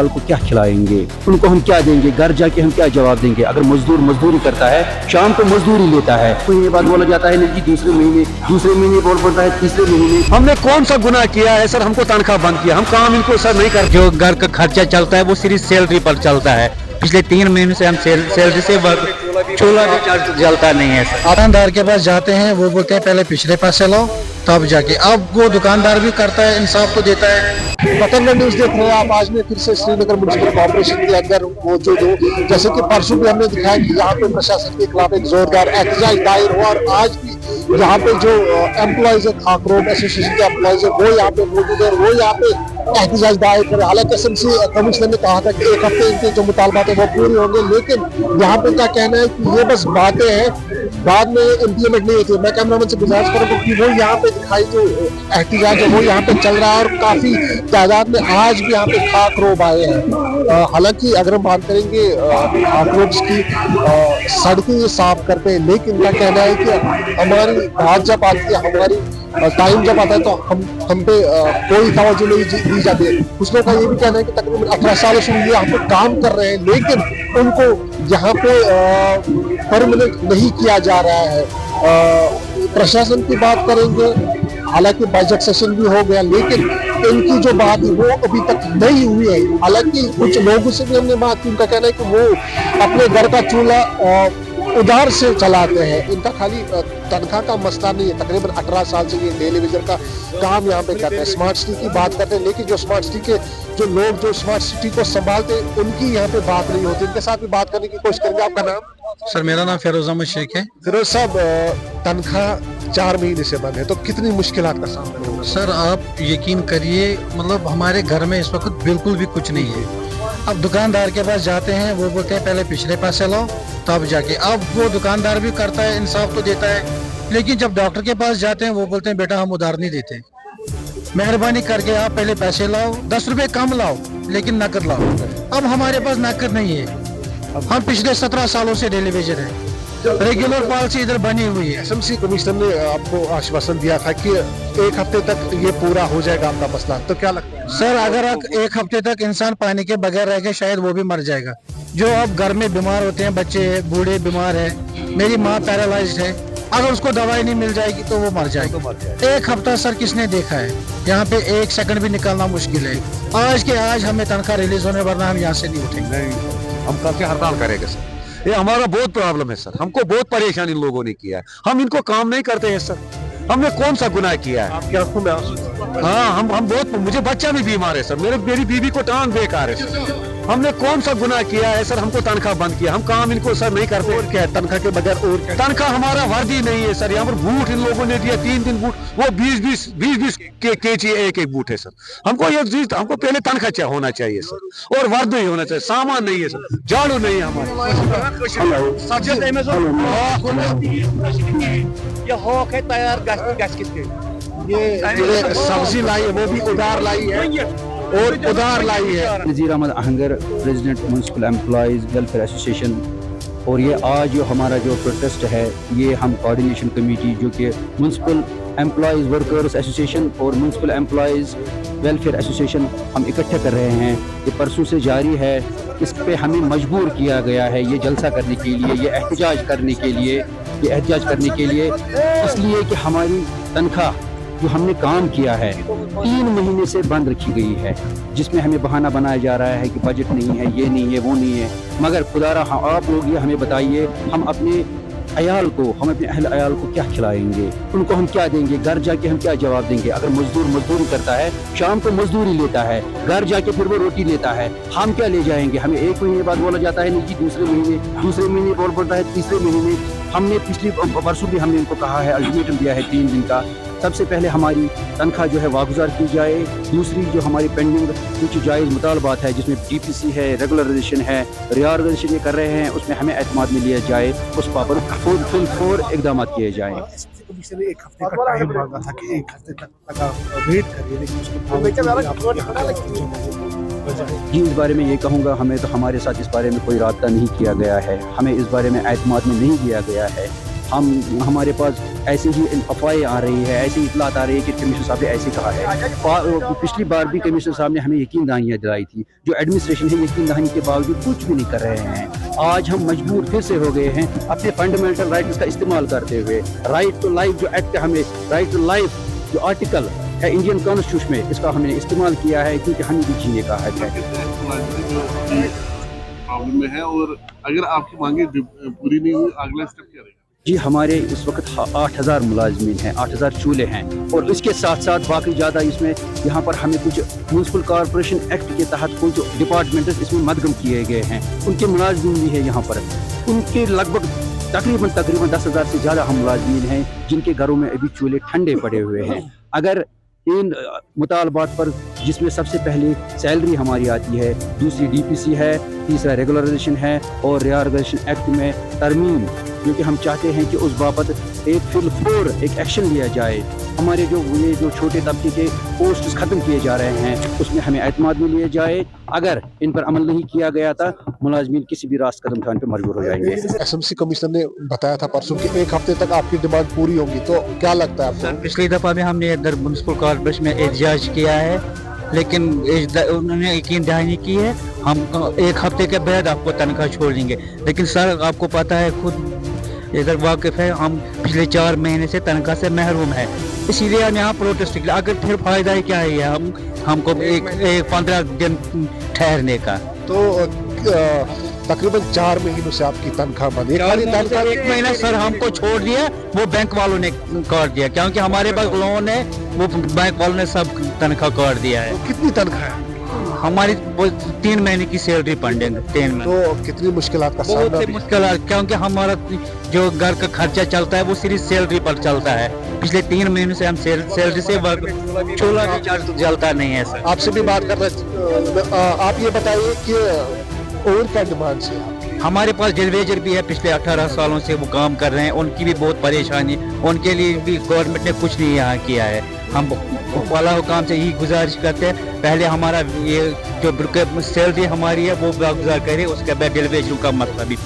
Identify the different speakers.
Speaker 1: अयाल को क्या खिलाएंगे, उनको हम क्या देंगे, घर जाके हम क्या जवाब देंगे। अगर मजदूर मजदूरी करता है, शाम को मजदूरी लेता है, तो ये बात बोला जाता है नहीं जी दूसरे महीने बोल पड़ता है तीसरे महीने।
Speaker 2: हमने कौन सा गुनाह किया है सर, हमको तनख्वाह बंद किया, हम काम इनको सर नहीं करते।
Speaker 3: जो घर का खर्चा चलता है वो सिर्फ सैलरी पर चलता है। पिछले 3 महीने से हम सैलरी से चूल्हा भी जलता नहीं है सर।
Speaker 4: दुकानदार के पास जाते हैं, वो बोलते हैं पहले पिछले पैसे लो तब जाके। अब वो दुकानदार भी करता है, इंसाफ तो देता है।
Speaker 5: पतंगा न्यूज देख रहे हैं आप। आज मैं फिर से श्रीनगर म्युनिसिपल कॉर्पोरेशन के अंदर मौजूद हूँ। जैसे कि परसों भी हमने दिखाया कि यहाँ पे प्रशासन के खिलाफ एक जोरदार एहतजाज दायर हुआ, और आज भी यहाँ पे जो एम्प्लॉइज है, खाक रोड एसोसिएशन के एम्प्लॉइज है, वो यहाँ पे मौजूद है, वो यहाँ पे एहतजाज दायर कर। हालांकि एसएमसी कमिश्नर ने कहा था कि 1 हफ्ते इनके जो मुतालबात है वो पूरे होंगे, लेकिन यहाँ पे क्या कहना है कि ये बस बातें हैं, बाद में इम्प्लीमेंट नहीं होती। मैं कैमरामैन से गुजारिश करूँगा कि वो यहाँ पे दिखाई जो एहतजाज है वो यहाँ पे चल रहा है, और काफी तादाद में आज भी यहाँ पे खाक रोब आए हैं। हालांकि अगर हम बात करेंगे खाक रोब्स की, सड़कें ये साफ करते हैं, लेकिन क्या कहना है कि हमारी बात जब आती है, हमारी टाइम जब आता है तो हम पे कोई तवज्जो नहीं दी जाती है। कुछ लोगों का ये भी कहना है कि तकरीबन 18 सालों से ये यहाँ पे काम कर रहे हैं, लेकिन उनको यहाँ पे परमानेंट नहीं किया जा रहा है। प्रशासन की बात करेंगे, हालांकि बजट सेशन भी हो गया, लेकिन इनकी जो बात है वो अभी तक नहीं हुई है। हालांकि कुछ लोगों से भी हमने बात की, उनका कहना है कि वो अपने घर का चूल्हा उधार से चलाते हैं। इनका खाली तनख्वाह का मसला नहीं है, तकरीबन 18 साल से ये टेलीविजन का काम यहाँ पे करते हैं। स्मार्ट सिटी की बात करते हैं, लेकिन जो स्मार्ट सिटी के जो लोग जो स्मार्ट सिटी को संभालते हैं उनकी यहाँ पे बात नहीं होती। इनके साथ भी बात करने की कोशिश करेंगे। आपका नाम?
Speaker 4: सर मेरा नाम फिरोज अहमद शेख है।
Speaker 5: फिरोज साहब, तनख्वाह 4 महीने से बंद है, तो कितनी मुश्किलात का सामना होगा?
Speaker 4: सर आप यकीन करिए, मतलब हमारे घर में इस वक्त बिल्कुल भी कुछ नहीं है। अब दुकानदार के पास जाते हैं, वो बोलते हैं पहले पिछले पैसे लो तब जाके। अब वो दुकानदार भी करता है, इंसाफ तो देता है, लेकिन जब डॉक्टर के पास जाते हैं वो बोलते हैं बेटा हम उधार नहीं देते, मेहरबानी करके आप पहले पैसे लाओ, 10 रुपए कम लाओ लेकिन नकद लाओ। अब हमारे पास नकद नहीं है। हम पिछले 17 सालों से टेलीविजन है, रेगुलर पॉलिसी इधर बनी हुई है।
Speaker 5: एसएमसी कमिश्नर ने आपको आश्वासन दिया था कि 1 हफ्ते तक ये पूरा हो जाएगा आपका मसला, तो क्या लगता है?
Speaker 4: सर अगर 1 हफ्ते तक इंसान पानी के बगैर रह के शायद वो भी मर जाएगा। जो अब घर में बीमार होते हैं, बच्चे बूढ़े बीमार है, मेरी माँ पैरालाइज्ड है, अगर उसको दवाई नहीं मिल जाएगी तो वो मर जाएगी। 1 हफ्ता सर किसने देखा है? यहाँ पे 1 सेकंड भी निकालना मुश्किल है। आज के आज हमें तनख्वाह रिलीज होने, वरना हम यहाँ से नहीं उठेंगे।
Speaker 2: हम कल से हड़ताल करेंगे सर, ये हमारा बहुत प्रॉब्लम है सर, हमको बहुत परेशान इन लोगों ने किया है। हम इनको काम नहीं करते हैं सर, हमने कौन सा गुनाह किया है?
Speaker 5: आपकी आंखों में आंसू?
Speaker 2: हाँ, हम बहुत, मुझे बच्चा भी बीमार है सर, मेरी बीवी को टांग बेकार है सर। हमने कौन सा गुनाह किया है सर, हमको तनख्वाह बंद किया, हम काम इनको सर नहीं करते।
Speaker 5: और क्या है तनख्वाह के बगैर? और क्या?
Speaker 2: तनख्वाह हमारा वर्दी नहीं है सर। यहाँ पर बूट इन लोगों ने दिया 3 बूट, वो 20 केजी एक बूट है सर। हमको हमको पहले तनख्वाह होना चाहिए सर, और वर्दी ही होना चाहिए, सामान नहीं है सर, झाड़ू नहीं है हमारे।
Speaker 5: ये सब्जी लाई है वो भी उधार लाई है, और उधार लाई है।
Speaker 1: Nazir Ahmad Ahangar, president municipal employees welfare association. और ये आज जो हमारा जो प्रोटेस्ट है, ये हम कोऑर्डिनेशन कमेटी जो कि म्युनिसिपल एम्प्लॉइज़ वर्कर्स एसोसिएशन और म्युनिसिपल एम्प्लॉइज़ वेलफेयर एसोसिएशन हम इकट्ठे कर रहे हैं। ये परसों से जारी है। इस पे हमें मजबूर किया गया है ये जलसा करने के लिए, ये एहतजाज करने के लिए, इसलिए कि हमारी तनख्वाह जो हमने काम किया है 3 महीने से बंद रखी गई है, जिसमें हमें बहाना बनाया जा रहा है कि बजट नहीं है, ये नहीं है, वो नहीं है। मगर खुदारा आप लोग ये हमें बताइए, हम अपने अपने अयाल को क्या खिलाएंगे, उनको हम क्या देंगे, घर जाके हम क्या जवाब देंगे। अगर मजदूर मजदूरी करता है, शाम को मजदूरी लेता है, घर जाके फिर वो रोटी लेता है, हम क्या ले जाएंगे। हमें 1 महीने बाद बोला जाता है नहीं जी दूसरे महीने बोल पड़ता है तीसरे महीने। हमने पिछली परसों भी हमने इनको कहा है, अल्टीमेटम दिया है 3 दिन का। सबसे पहले हमारी तनख्वाह जो है वागुजार की जाए, दूसरी जो हमारी पेंडिंग कुछ जायज़ मुतालबात है, जिसमें डीपीसी है, रेगुलराइजेशन है, रिऑर्गनाइजेशन ये कर रहे हैं, उसमें हमें एतमाद में लिया जाए, उस पर फुल इकदाम किए जाएँ।
Speaker 5: 1 हफ्ते का टाइम मांगा था कि 1 हफ्ते तक वेट करिए, लेकिन
Speaker 1: जी इस बारे में ये कहूँगा, हमें तो हमारे साथ इस बारे में कोई राब्ता नहीं किया गया है, हमें इस बारे में एतमाद में नहीं लिया गया है। हमारे पास ऐसे ही अफवाहें आ रही है, ऐसी इतलात आ रही है कि कमिश्नर साहब ने ऐसे कहा है। पिछली बार भी कमिश्नर साहब ने हमें यकीन दहानियाँ दिलाई थी, जो एडमिनिस्ट्रेशन है यकीन दहानी के बावजूद कुछ भी नहीं कर रहे हैं। आज हम मजबूर फिर से हो गए हैं अपने फंडामेंटल राइट्स का इस्तेमाल करते हुए। राइट टू लाइफ जो एक्ट हमें, राइट टू लाइफ जो आर्टिकल है इंडियन कॉन्स्टिट्यूशन में, इसका हमने इस्तेमाल किया है क्योंकि हमें भी जीने का हक है।
Speaker 6: प्रॉब्लम में है और अगर आपकी मांगे पूरी नहीं हुई अगला स्टेप क्या रहेगा?
Speaker 1: जी, हमारे इस वक्त 8,000 मुलाजमीन हैं, 8,000 चूल्हे हैं, और इसके साथ साथ बाकी ज़्यादा इसमें यहाँ पर हमें कुछ म्यूनसिपल कॉरपोरेशन एक्ट के तहत कुछ डिपार्टमेंट इसमें मदगम किए गए हैं, उनके मुलाजमीन भी है यहाँ पर। उनके लगभग तकरीबन 10,000 से ज़्यादा हम मुलाजमीन हैं जिनके घरों में अभी चूल्हे ठंडे पड़े हुए हैं। अगर इन मुतालबात पर, जिसमें सबसे पहले सैलरी हमारी आती है, दूसरी DPC है, तीसरा रेगुलराइजेशन है और रिऑर्गनाइजेशन एक्ट में तरमीम, क्योंकि हम चाहते हैं कि उस बाबत एक फुल एक एक्शन लिया जाए। हमारे जो छोटे तबके के पोस्ट्स ख़त्म किए जा रहे हैं उसमें हमें एतमाद में लिए जाए। अगर इन पर अमल नहीं किया गया था मुलाजमीन किसी भी रास्त कदम उठाने पर मजबूर हो जाएंगे।
Speaker 5: SMC कमिश्नर ने बताया था परसों कि 1 हफ्ते तक आपकी डिमांड पूरी होगी, तो क्या लगता है आपको?
Speaker 3: पिछली दफ़ा भी हमने इधर म्यूनसिपल कॉर्पोरेशन में एहतजाज किया है, लेकिन उन्होंने यकीन दहानी की है हम 1 हफ्ते के बाद आपको तनख्वाह छोड़ देंगे। लेकिन सर आपको पता है, खुद इधर वाकिफ़ है, हम पिछले 4 महीने से तनख्वाह से महरूम है, इसीलिए हम यहाँ प्रोटेस्ट किया। अगर फिर फ़ायदा ही क्या है हमको एक 15 दिन ठहरने का।
Speaker 5: तो तकरीबन 4 महीनों से आपकी तनख्वाह बंद है।
Speaker 3: 1 महीना सर हमको छोड़ दिया, वो बैंक वालों ने काट दिया, क्योंकि हमारे पास लोन है, वो बैंक वालों ने सब तनख्वाह काट दिया है।
Speaker 5: तो कितनी तनख्वाह है?
Speaker 3: हमारी 3 महीने की सैलरी पेंडिंग, 3 महीने।
Speaker 5: तो कितनी मुश्किलात का सामना?
Speaker 3: बहुत मुश्किल, क्योंकि हमारा जो घर का खर्चा चलता है वो सिर्फ सैलरी पर चलता है। पिछले 3 महीनों से हम सैलरी से चूल्हा भी जलता नहीं है सर।
Speaker 5: आपसे भी बात करना, आप ये बताइए कि और क्या डिमांड है?
Speaker 3: हमारे पास डिलीवेजर भी है, पिछले 18 सालों से वो काम कर रहे हैं, उनकी भी बहुत परेशानी, उनके लिए भी गवर्नमेंट ने कुछ नहीं यहाँ किया है। हम वाला हुकाम से यही गुजारिश करते हैं, पहले हमारा ये जो सैलरी हमारी है वो गुजार करें, उसके बाद डिलीवेजर का मसला भी